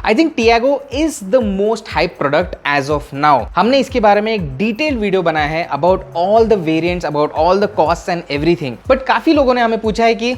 I think Tiago is the most hype product as of now. हमने इसके बारे में एक डिटेल वीडियो बनाया है about all the variants, about all the cost and everything. But काफी लोगों ने हमें पूछा है कि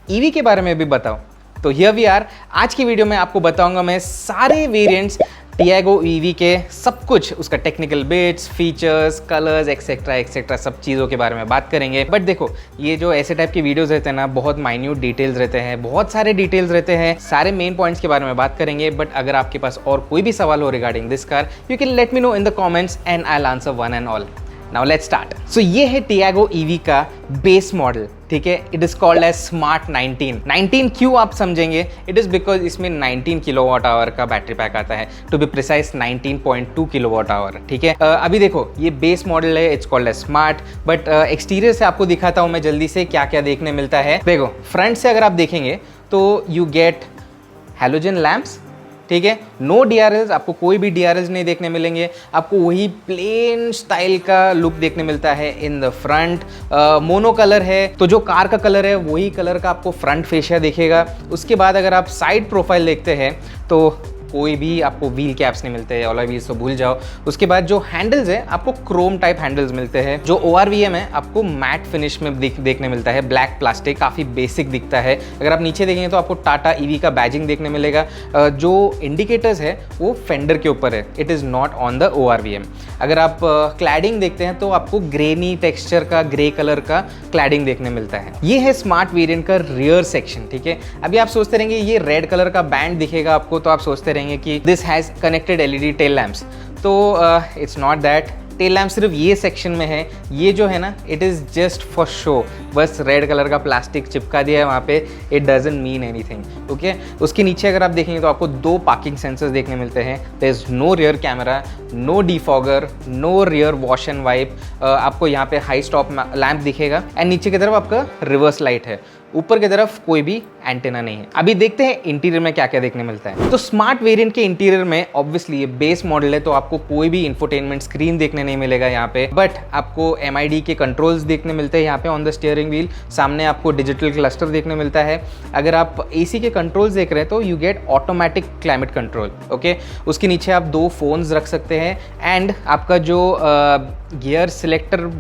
ईवी के बारे में भी बताओ, तो हियर वी आर। आज की वीडियो में आपको बताऊंगा मैं सारे वेरिएंट्स टियागो ईवी के, सब कुछ उसका technical bits, features, colours etcetera etcetera सब चीज़ों के बारे में बात करेंगे। बट देखो, ये जो ऐसे टाइप के वीडियोस रहते हैं ना, बहुत माइन्यूट डिटेल्स रहते हैं, बहुत सारे डिटेल्स रहते हैं, सारे मेन पॉइंट्स के बारे में बात करेंगे। बट अगर आपके पास और कोई भी सवाल हो regarding this car, you can let me know in the comments and I will answer one and all. Now let's start. So ये है टियागो ईवी का बेस मॉडल, ठीक है। It is called as smart 19 क्यों आप समझेंगे? It is because इसमें 19 kilowatt hour का बैटरी पैक आता है, to be precise 19.2 kilowatt hour, ठीक है। अभी देखो, ये बेस मॉडल है, it's called as smart. But exterior से आपको दिखाता हूं मैं जल्दी से क्या क्या देखने मिलता है। देखो, फ्रंट से अगर आप देखेंगे तो यू गेट हैलोजन लैंप्स, ठीक है। नो DRLs, आपको कोई भी DRLs नहीं देखने मिलेंगे। आपको वही प्लेन स्टाइल का लुक देखने मिलता है in the front. Mono colour है, तो जो कार का कलर है वही कलर का आपको फ्रंट फेशिया दिखेगा। उसके बाद अगर आप साइड प्रोफाइल देखते हैं तो कोई भी आपको व्हील कैप्स नहीं मिलते हैं, अलॉय व्हील्स तो भूल जाओ। उसके बाद जो हैंडल्स है, आपको क्रोम टाइप हैंडल्स मिलते हैं। जो ORVM है, आपको मैट फिनिश में देखने मिलता है, ब्लैक प्लास्टिक, काफ़ी बेसिक दिखता है। अगर आप नीचे देखेंगे तो आपको टाटा ईवी का बैजिंग देखने मिलेगा। जो इंडिकेटर्स है वो फेंडर के ऊपर है, it is not on the ORVM। अगर आप क्लैडिंग देखते हैं तो आपको ग्रेनी टेक्सचर का, ग्रे कलर का क्लैडिंग देखने मिलता है। ये है स्मार्ट वेरिएंट का रियर सेक्शन, ठीक है। अभी आप सोचते रहेंगे ये रेड कलर का बैंड दिखेगा आपको, तो आप सोचते रहेंगे कि this has connected LED tail lamps, तो it's not that. Tail lamp सिर्फ ये सेक्शन में है, ये जो है ना, it is just for show. बस रेड कलर का प्लास्टिक चिपका दिया है वहाँ पे, it doesn't mean anything, okay. उसके नीचे अगर आप देखेंगे तो आपको 2 पार्किंग सेंसर्स देखने मिलते हैं। There is no rear camera, no defogger, no rear wash and wipe. आपको यहाँ पे हाई स्टॉप लैंप दिखेगा एंड नीचे की तरफ आपका रिवर्स लाइट है। ऊपर की तरफ कोई भी एंटेना नहीं है। अभी देखते हैं इंटीरियर में क्या क्या देखने मिलता है। तो स्मार्ट वेरिएंट के इंटीरियर में ऑब्वियसली ये बेस मॉडल है, तो आपको कोई भी इंफोटेनमेंट स्क्रीन देखने नहीं मिलेगा यहाँ पे। बट आपको MID के कंट्रोल्स देखने मिलते हैं यहाँ पे ऑन द स्टीयरिंग व्हील। सामने आपको डिजिटल क्लस्टर देखने मिलता है। अगर आप AC के कंट्रोल्स देख रहे हैं तो you gate automatic climate control, okay. उसके नीचे आप 2 फोन्स रख सकते हैं एंड आपका जो gear selector,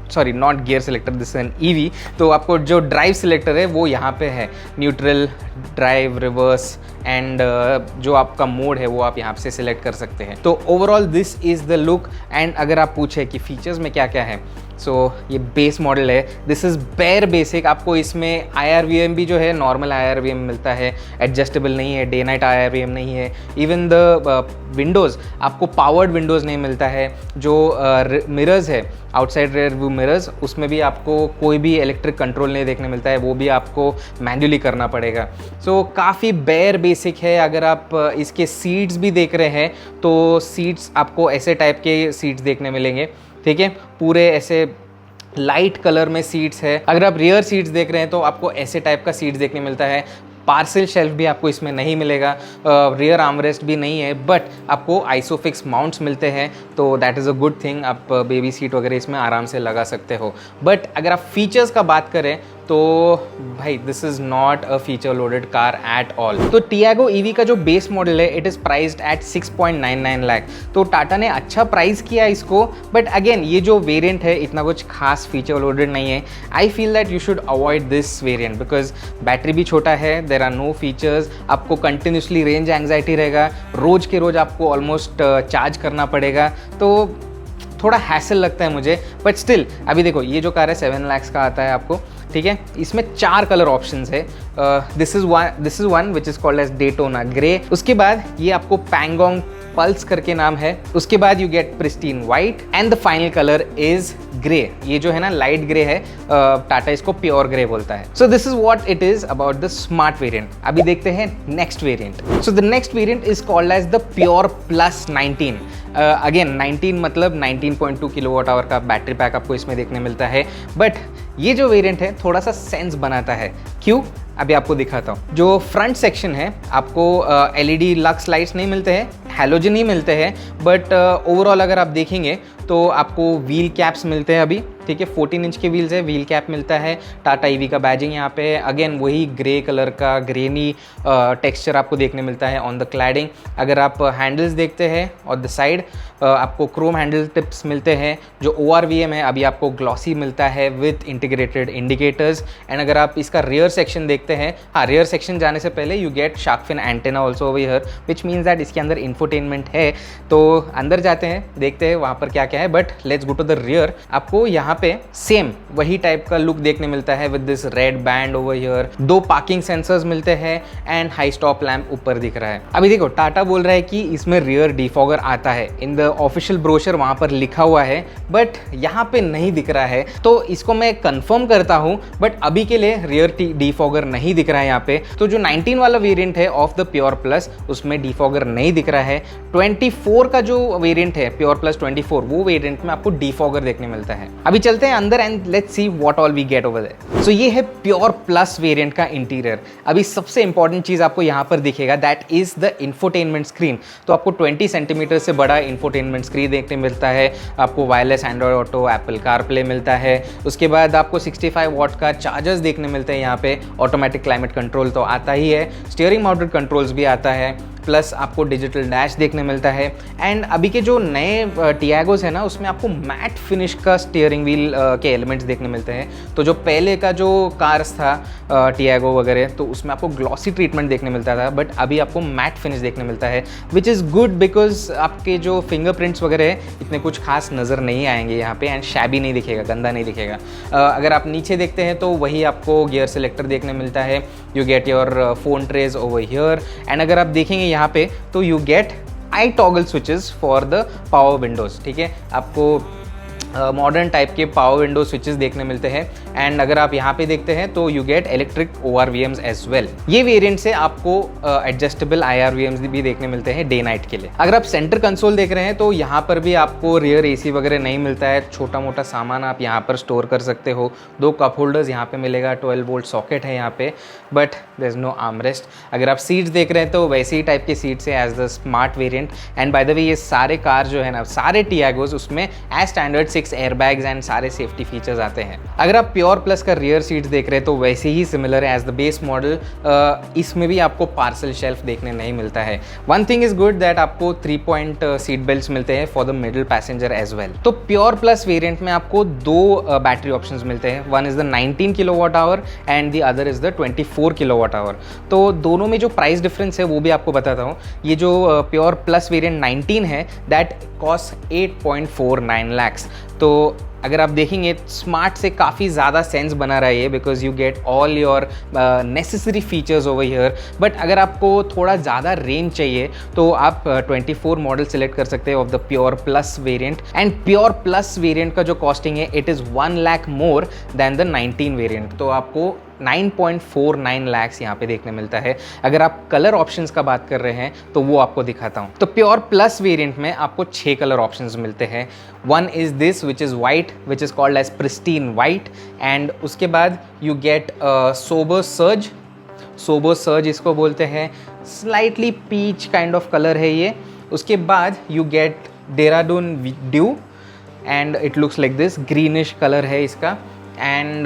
sorry not gear selector, this an EV, तो आपको जो ड्राइव सिलेक्टर है वो यहाँ पे है, न्यूट्रल, ड्राइव, रिवर्स एंड जो आपका मोड है वो आप यहाँ से सिलेक्ट कर सकते हैं। तो overall this is the look. And अगर आप पूछे कि फीचर्स में क्या क्या है, सो ये बेस मॉडल है, दिस इज़ बेयर बेसिक। आपको इसमें IRVM भी जो है नॉर्मल IRVM मिलता है, एडजस्टेबल नहीं है, डे नाइट IRVM नहीं है। इवन द विंडोज़, आपको पावर्ड विंडोज़ नहीं मिलता है। जो मिरर्स है, आउटसाइड रियर व्यू मिरर्स, उसमें भी आपको कोई भी इलेक्ट्रिक कंट्रोल नहीं देखने मिलता है, वो भी आपको मैन्युअली करना पड़ेगा। सो काफ़ी बेयर बेसिक है। अगर आप इसके सीट्स भी देख रहे हैं तो सीट्स आपको ऐसे टाइप के सीट्स देखने मिलेंगे, ठीक है। पूरे ऐसे लाइट कलर में सीट्स है। अगर आप रियर सीट्स देख रहे हैं तो आपको ऐसे टाइप का सीट्स देखने मिलता है। पार्सल शेल्फ भी आपको इसमें नहीं मिलेगा, रियर आर्मरेस्ट भी नहीं है, बट आपको आइसोफिक्स माउंट्स मिलते हैं, तो that is a good thing. आप बेबी सीट वगैरह इसमें आराम से लगा सकते हो। बट अगर आप फीचर्स का बात करें तो भाई this is not a feature loaded car at all. तो टियागो ईवी का जो बेस मॉडल है, it is priced eight 6.99 lakh. तो टाटा ने अच्छा प्राइस किया इसको, बट अगेन ये जो वेरिएंट है इतना कुछ खास फीचर लोडेड नहीं है। I feel that you should avoid this variant because battery भी छोटा है, देयर आर नो फीचर्स, आपको कंटिन्यूसली रेंज एंग्जाइटी रहेगा, रोज के रोज आपको ऑलमोस्ट चार्ज करना पड़ेगा, तो थोड़ा हैसल लगता है मुझे। बट स्टिल, अभी देखो, ये जो कार है 7 लाख का आता है आपको, ठीक है। इसमें 4 कलर ऑप्शंस है। This is one which is called as Daytona grey. उसके बाद ये आपको पैंगोंग पल्स करके नाम है। उसके बाद you gate pristine white and the final colour is grey. ये जो है ना लाइट ग्रे है, टाटा इसको प्योर ग्रे बोलता है। So this is what it is about the smart variant. अभी देखते हैं next variant. So the next variant is called as the pure plus 19। Again 19 मतलब 19.2 किलोवाट आवर का बैटरी पैक आपको इसमें देखने मिलता है। बट ये जो वेरिएंट है थोड़ा सा सेंस बनाता है। क्यों? अभी आपको दिखाता हूँ। जो फ्रंट सेक्शन है आपको LED लक्स लाइट्स नहीं मिलते हैं, हैलोजन ही मिलते हैं। बट ओवरऑल अगर आप देखेंगे तो आपको व्हील कैप्स मिलते हैं अभी, ठीक है, 14 इंच के व्हील्स है, व्हील कैप मिलता है, टाटा ईवी का बैजिंग यहाँ पे है, अगेन वही ग्रे कलर का ग्रेनी टेक्सचर आपको देखने मिलता है ऑन द क्लैडिंग। अगर आप हैंडल्स देखते हैं और द साइड आपको क्रोम हैंडल टिप्स मिलते हैं। जो ORVM है अभी आपको ग्लॉसी मिलता है विथ इंटीग्रेटेड इंडिकेटर्स। एंड अगर आप इसका रियर सेक्शन देखते हैं, हाँ, रियर सेक्शन जाने से पहले you get shark fin antenna also over here, which means that इसके अंदर इंफोटेनमेंट है। तो अंदर जाते हैं, देखते हैं वहाँ पर क्या क्या है, but let's go to the rear. आपको यहाँ पे सेम वही टाइप का लुक देखने मिलता है with this red band over here, 2 parking sensors मिलते हैं एंड हाई स्टॉप लैम्प ऊपर दिख रहा है। अभी देखो टाटा बोल रहा है कि इसमें रियर डिफॉगर आता है, इन द ऑफिशियल ब्रोशर वहां पर लिखा हुआ है, बट यहाँ पे नहीं दिख रहा है। तो इसको मैं कंफर्म करता हूं, बट अभी के लिए रियर डिफॉगर नहीं दिख रहा है यहाँ पे। तो जो 19 वाला वेरिएंट है ऑफ द प्योर प्लस उसमें डिफॉगर नहीं दिख रहा है। 24 का जो वेरिएंट है प्योर प्लस 24, वो वेरिएंट में आपको डिफॉगर देखने मिलता है। अभी चलते हैं अंदर and let's see what all we get over there. So ये है प्योर प्लस वेरिएंट का इंटीरियर। अभी सबसे इंपॉर्टेंट चीज आपको यहाँ पर दिखेगा, that is the infotainment screen. तो आपको 20 सेंटीमीटर से बड़ा इंफोटेनमेंट स्क्रीन देखने मिलता है, आपको wireless Android auto, Apple CarPlay मिलता है, उसके बाद आपको 65 वॉट का चार्जर्स देखने मिलते हैं यहाँ पे, ऑटोमेटिक क्लाइमेट कंट्रोल तो आता ही है, स्टीयरिंग माउंटेड कंट्रोल्स भी आता है, प्लस आपको डिजिटल डैश देखने मिलता है। एंड अभी के जो नए टियागोस है ना, उसमें आपको मैट फिनिश का स्टीयरिंग व्हील के एलिमेंट्स देखने मिलते हैं। तो जो पहले का जो कार्स था टियागो वगैरह, तो उसमें आपको ग्लॉसी ट्रीटमेंट देखने मिलता था, बट अभी आपको मैट फिनिश देखने मिलता है, विच इज़ गुड बिकॉज आपके जो फिंगरप्रिंट्स वगैरह है इतने कुछ खास नज़र नहीं आएंगे यहाँ पे, एंड शैबी नहीं दिखेगा, गंदा नहीं दिखेगा। अगर आप नीचे देखते हैं तो वही आपको गियर सेलेक्टर देखने मिलता है, you get your phone trays over here. And अगर आप देखेंगे यहाँ पे तो you get I toggle switches for the power windows, ठीक है, आपको मॉडर्न टाइप के पावर विंडो स्विचेस देखने मिलते हैं। एंड अगर आप यहाँ पे देखते हैं तो you get electric ORVMs as well. ये वेरिएंट से आपको एडजस्टेबल IRVMs भी देखने मिलते हैं डे नाइट के लिए। अगर आप सेंटर कंसोल देख रहे हैं तो यहाँ पर भी आपको रियर AC वगैरह नहीं मिलता है, छोटा मोटा सामान आप यहाँ पर स्टोर कर सकते हो। 2 कप होल्डर्स यहाँ पे मिलेगा, 12 वोल्ट सॉकेट है यहाँ पे, but there is no armrest. अगर आप सीट्स देख रहे हैं तो वैसे ही टाइप के सीट्स है as the smart variant. And by the way ये सारे कार जो है ना, सारे टियागोज उसमें एज स्टैंडर्ड 6 एयरबैग्स एंड सारे सेफ्टी फीचर्स आते हैं। अगर आप प्योर प्लस का रियर सीट्स देख रहे हैं तो वैसे ही सिमिलर है एज द बेस मॉडल। इसमें भी आपको पार्सल शेल्फ देखने नहीं मिलता है। One thing is good that आपको 3 पॉइंट सीट बेल्ट्स मिलते हैं for the middle passenger as well. तो प्योर प्लस वेरिएंट में आपको 2 बैटरी ऑप्शंस मिलते हैं, one is the 19 kilowatt hour and the other is the 24 kilowatt hour. तो दोनों में जो प्राइस डिफरेंस है वो भी आपको बताता हूँ। ये जो प्योर प्लस वेरिएंट 19 है दैट कॉस्ट 8.49 lakhs। तो अगर आप देखेंगे स्मार्ट से काफ़ी ज़्यादा सेंस बना रहा है, because you get all your necessary features over here. But अगर आपको थोड़ा ज़्यादा रेंज चाहिए तो आप 24 मॉडल सेलेक्ट कर सकते हैं of the pure plus variant. And pure plus variant का जो कॉस्टिंग है it is 1 lakh more than the 19 variant. तो आपको 9.49 lakhs यहाँ पे देखने मिलता है। अगर आप कलर ऑप्शंस का बात कर रहे हैं तो वो आपको दिखाता हूँ। तो प्योर प्लस वेरिएंट में आपको 6 कलर ऑप्शंस मिलते हैं। One is this which is white, which is called as pristine white. And उसके बाद you get sober surge, sober surge इसको बोलते हैं, slightly peach kind of colour है ये। उसके बाद you get Dehradun dew and it looks like this, greenish colour है इसका। एंड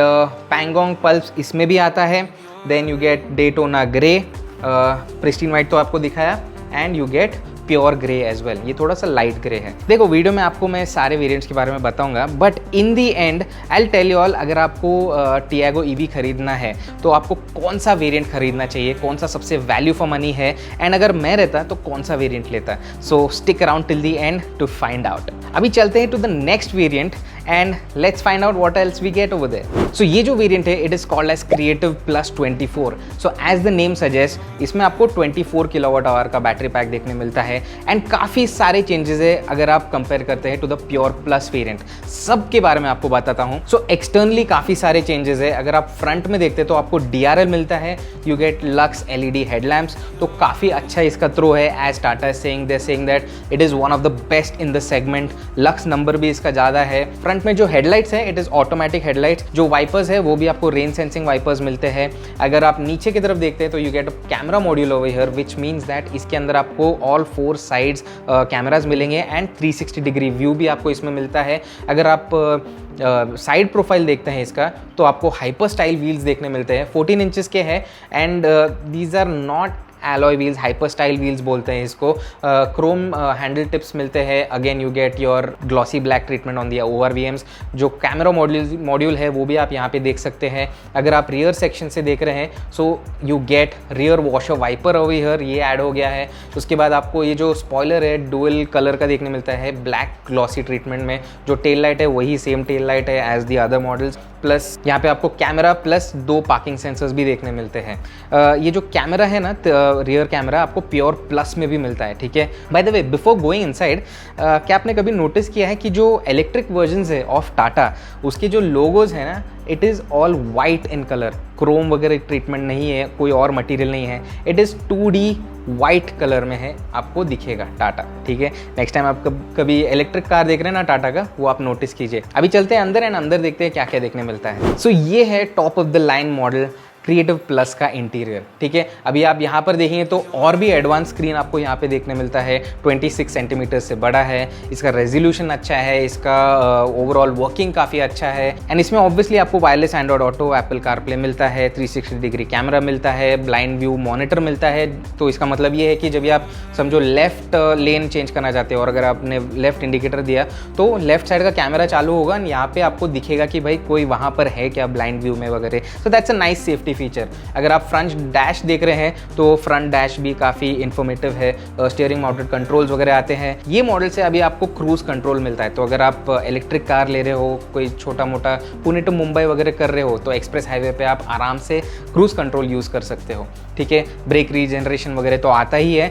पैंगोंग पल्स इसमें भी आता है। Then you get Daytona grey, pristine white तो आपको दिखाया, and you get pure grey as well. ये थोड़ा सा लाइट ग्रे है। देखो वीडियो में आपको मैं सारे वेरिएंट्स के बारे में बताऊंगा, but in the end I will tell you all, अगर आपको टियागो ईवी खरीदना है तो आपको कौन सा वेरिएंट खरीदना चाहिए, कौन सा सबसे वैल्यू फॉर मनी है, एंड अगर मैं रहता तो कौन सा वेरिएंट लेता। So stick around till the end to find out. अभी चलते हैं to the next variant and let's find out what else we get over there. So ये जो वेरिएंट है it is called as creative plus 24। So as the name suggest, इसमें आपको 24 kilowatt hour का battery pack देखने मिलता है and काफ़ी सारे चेंजेस है अगर आप कंपेयर करते हैं to the pure plus variant. सब के बारे में आपको बताता हूँ। सो एक्सटर्नली काफ़ी सारे चेंजेस है। अगर आप फ्रंट में देखते हैं तो आपको DRL मिलता है, you get lux LED headlamps, तो काफ़ी अच्छा इसका थ्रो है। As Tata is saying that it is one of the best in the segment. Lux number भी इसका ज़्यादा है। फ्रंट में जो हेडलाइट्स है इट इज ऑटोमेटिक हेडलाइट्स। जो वाइपर्स है वो भी आपको रेन सेंसिंग वाइपर्स मिलते हैं। अगर आप नीचे की तरफ देखते हैं तो you get a camera module over here, which means that इसके अंदर आपको ऑल 4 साइड्स कैमराज मिलेंगे एंड 360 डिग्री व्यू भी आपको इसमें मिलता है। अगर आप साइड प्रोफाइल देखते हैं इसका तो आपको हाइपर स्टाइल व्हील्स देखने मिलते हैं, 14 इंचेस के हैं and these are not alloy wheels, hyper style wheels बोलते हैं इसको। क्रोम हैंडल टिप्स मिलते हैं। Again you get your glossy black treatment on the ORVMs। जो कैमरा मॉड्यूल है वो भी आप यहाँ पे देख सकते हैं। अगर आप रियर सेक्शन से देख रहे हैं so you get rear washer wiper over here, ये ऐड हो गया है। उसके बाद आपको ये जो स्पॉइलर है डुअल कलर का देखने मिलता है ब्लैक ग्लॉसी ट्रीटमेंट में। जो टेल लाइट है वही सेम टेल लाइट है as the other models. Plus यहाँ पे आपको कैमरा प्लस 2 पार्किंग सेंसर्स भी देखने मिलते हैं। ये जो कैमरा है ना रियर कैमरा आपको प्योर प्लस में भी मिलता है, ठीक है। Bye the way before going inside, क्या आपने कभी नोटिस किया है कि जो इलेक्ट्रिक वर्जन्स है ऑफ टाटा उसके जो लोगोज है ना it is all white in colour, Chrome वगैरह ट्रीटमेंट नहीं है, कोई और मटेरियल नहीं है, it is 2D white colour में है, आपको दिखेगा टाटा, ठीक है। नेक्स्ट टाइम आप कभी इलेक्ट्रिक कार देख रहे हैं ना टाटा का, वो आप नोटिस कीजिए। अभी चलते हैं अंदर एंड अंदर देखते हैं क्या क्या देखने मिलता है। सो ये है top of the line model creative plus का इंटीरियर, ठीक है। अभी आप यहाँ पर देखेंगे तो और भी एडवांस स्क्रीन आपको यहाँ पे देखने मिलता है, 26 सेंटीमीटर से बड़ा है, इसका रेजोल्यूशन अच्छा है, इसका ओवरऑल वर्किंग काफ़ी अच्छा है एंड इसमें ऑब्वियसली आपको wireless Android auto, Apple CarPlay मिलता है, 360 डिग्री कैमरा मिलता है, ब्लाइंड व्यू मॉनिटर मिलता है। तो इसका मतलब ये है कि जब आप समझो लेफ्ट लेन चेंज करना चाहते हो और अगर आपने लेफ्ट इंडिकेटर दिया तो लेफ्ट साइड का कैमरा चालू होगा, यहाँ पे आपको दिखेगा कि भाई कोई वहाँ पर है क्या ब्लाइंड व्यू में वगैरह। So that's a nice safety feature. अगर आप फ्रंट डैश देख रहे हैं तो फ्रंट डैश भी काफ़ी इंफॉर्मेटिव है, स्टीयरिंग माउंटेड कंट्रोल्स वगैरह आते हैं। ये मॉडल से अभी आपको क्रूज कंट्रोल मिलता है, तो अगर आप इलेक्ट्रिक कार ले रहे हो, कोई छोटा मोटा पुणे टू मुंबई वगैरह कर रहे हो तो एक्सप्रेस हाईवे पे आप आराम से क्रूज कंट्रोल यूज़ कर सकते हो, ठीक है। ब्रेक रीजनरेशन वगैरह तो आता ही है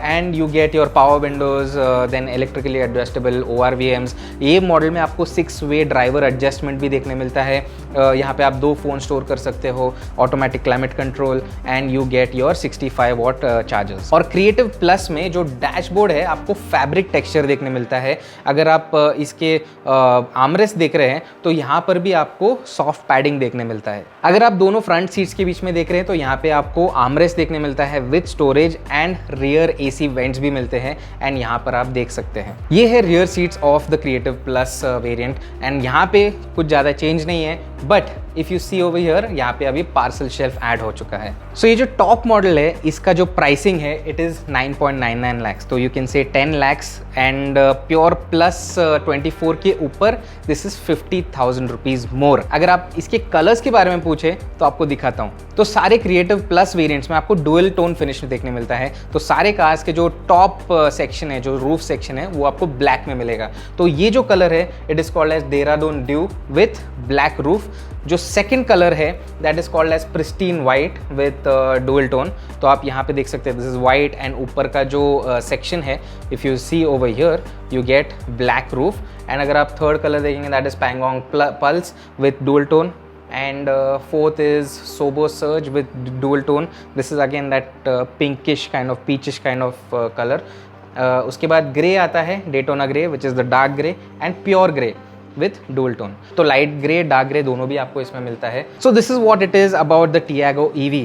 and you get your power windows, then electrically adjustable ORVMs। ये मॉडल में आपको 6-वे ड्राइवर एडजस्टमेंट भी देखने मिलता है। यहाँ पे आप 2 फ़ोन स्टोर कर सकते हो, automatic climate control and you get your 65 what chargers. और क्रिएटिव प्लस में जो डैशबोर्ड है आपको फैब्रिक टेक्सचर देखने मिलता है। अगर आप इसके आर्मरेस्ट देख रहे हैं तो यहाँ पर भी आपको सॉफ्ट पैडिंग देखने मिलता है। अगर आप दोनों फ्रंट सीट्स के बीच में देख रहे हैं तो यहाँ पे आपको आर्मरेस्ट देखने मिलता है with storage and rear AC vents भी मिलते हैं एंड यहाँ पर आप देख सकते हैं। ये है rear seats of the creative plus variant and यहाँ पे कुछ ज़्यादा चेंज नहीं है, but if you see over here यहाँ पे अभी पार्सल शेल्फ ऐड हो चुका है। सो ये जो टॉप मॉडल है इसका जो प्राइसिंग है इट इज़ 9.99 lakhs, तो you can say 10 lakhs and pure plus 24 के ऊपर दिस इज 50,000 रुपीज़ मोर। अगर आप इसके कलर्स के बारे में पूछे तो आपको दिखाता हूँ। तो सारे क्रिएटिव प्लस वेरिएंट्स में आपको डुअल टोन फिनिश देखने मिलता है। तो सारे कार्स के जो टॉप सेक्शन है, जो रूफ सेक्शन है, वो आपको ब्लैक में मिलेगा। तो ये जो कलर है it is called as Dehradun dew with black roof. जो सेकंड कलर है that is called as pristine white with dual tone. तो आप यहाँ पे देख सकते हैं दिस इज वाइट एंड ऊपर का जो सेक्शन है if you see over here you get black roof. And अगर आप थर्ड कलर देखेंगे that is Pangong pulse with dual tone and fourth is Sobo Surge with dual tone. This is again that pinkish kind of peachish kind of color. उसके बाद grey आता है Daytona Grey which is the dark grey and pure grey with dual tone. तो light grey dark grey दोनों भी आपको इसमें मिलता है। So this is what it is about the Tiago EV.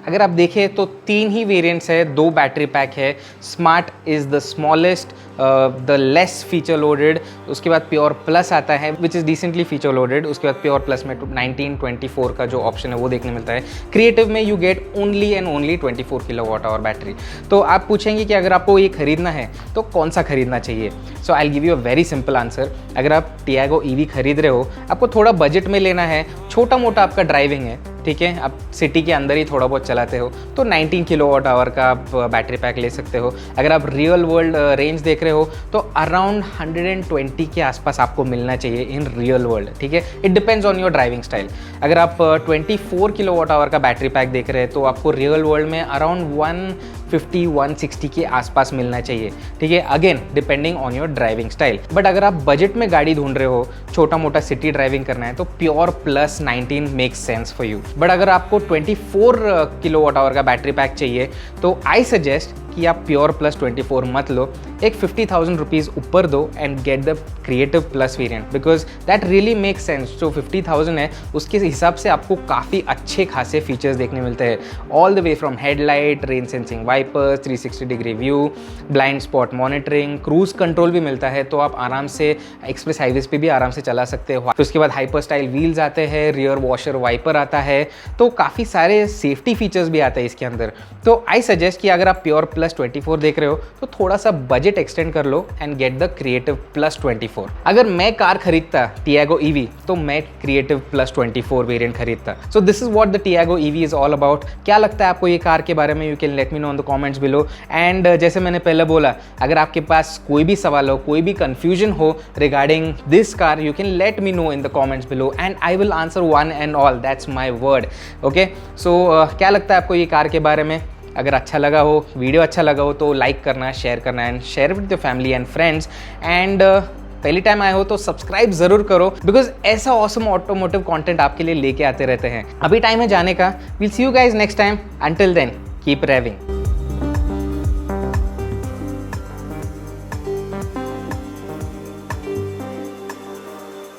अगर आप देखें तो 3 ही वेरिएंट्स है, 2 बैटरी पैक है। Smart is the smallest, the less feature loaded. उसके बाद प्योर प्लस आता है which is decently feature loaded. उसके बाद प्योर प्लस में 1924 का जो ऑप्शन है वो देखने मिलता है। क्रिएटिव में you get only and only 24 kWh battery. तो आप पूछेंगे कि अगर आपको ये खरीदना है तो कौन सा खरीदना चाहिए। So I give you a very simple answer. अगर आप Tiago EV खरीद रहे हो, आपको थोड़ा बजट में लेना है, छोटा मोटा आपका ड्राइविंग है, ठीक है, आप सिटी के अंदर ही थोड़ा बहुत चलाते हो, तो 19 kWh का आप बैटरी पैक ले सकते हो। अगर आप रियल वर्ल्ड रेंज देख रहे हो तो अराउंड 120 के आसपास आपको मिलना चाहिए इन रियल वर्ल्ड, ठीक है। It depends on your driving style. अगर आप 24 kWh का बैटरी पैक देख रहे हैं तो आपको रियल वर्ल्ड में अराउंड 150-160 के आसपास मिलना चाहिए, ठीक है, again depending on your driving style. But अगर आप बजट में गाड़ी ढूंढ रहे हो, छोटा मोटा सिटी ड्राइविंग करना है, तो pure plus 19 makes sense for you. But अगर आपको 24 kWh का बैटरी पैक चाहिए तो आई सजेस्ट कि आप प्योर प्लस 24 मत लो, एक 50,000 रुपीज़ ऊपर दो and get the creative plus variant, because that really make sense. जो 50,000 है उसके हिसाब से आपको काफ़ी अच्छे खासे फीचर्स देखने मिलते हैं, all the way from headlight, rain sensing wipers, 360 degree view, blind spot monitoring, cruise control भी मिलता है, तो आप आराम से एक्सप्रेस हाईवेज पे भी आराम से चला सकते हो। तो उसके बाद हाइपर स्टाइल व्हील्स आते हैं, रियर वॉशर वाइपर आता है, तो काफ़ी सारे सेफ्टी फीचर्स भी आते हैं इसके अंदर। तो आई सजेस्ट कि अगर आप प्योर प्लस 24 देख रहे हो तो थोड़ा सा बजट एक्सटेंड कर लो and get the creative plus 24। अगर मैं कार खरीदता टियागो ईवी तो मैं क्रिएटिव प्लस 24 वेरिएंट खरीदता। सो this is what the Tiago EV is all about. क्या लगता है आपको ये कार के बारे में? You can let me know in the comments below. And जैसे मैंने पहले बोला, अगर आपके पास कोई भी सवाल हो, कोई भी कंफ्यूजन हो regarding this car, you can let me know in the comments below and I will answer one and all, that's my word. Okay, so क्या लगता है आपको ये कार के बारे में? अगर अच्छा लगा हो, वीडियो अच्छा लगा हो तो लाइक करना, शेयर करना and share with your family and friends. And पहली टाइम आए हो तो सब्सक्राइब जरूर करो, बिकॉज ऐसा ऑसम ऑटोमोटिव कंटेंट आपके लिए लेके आते रहते हैं। अभी टाइम है जाने का। Will see you guys next time. Until then keep driving.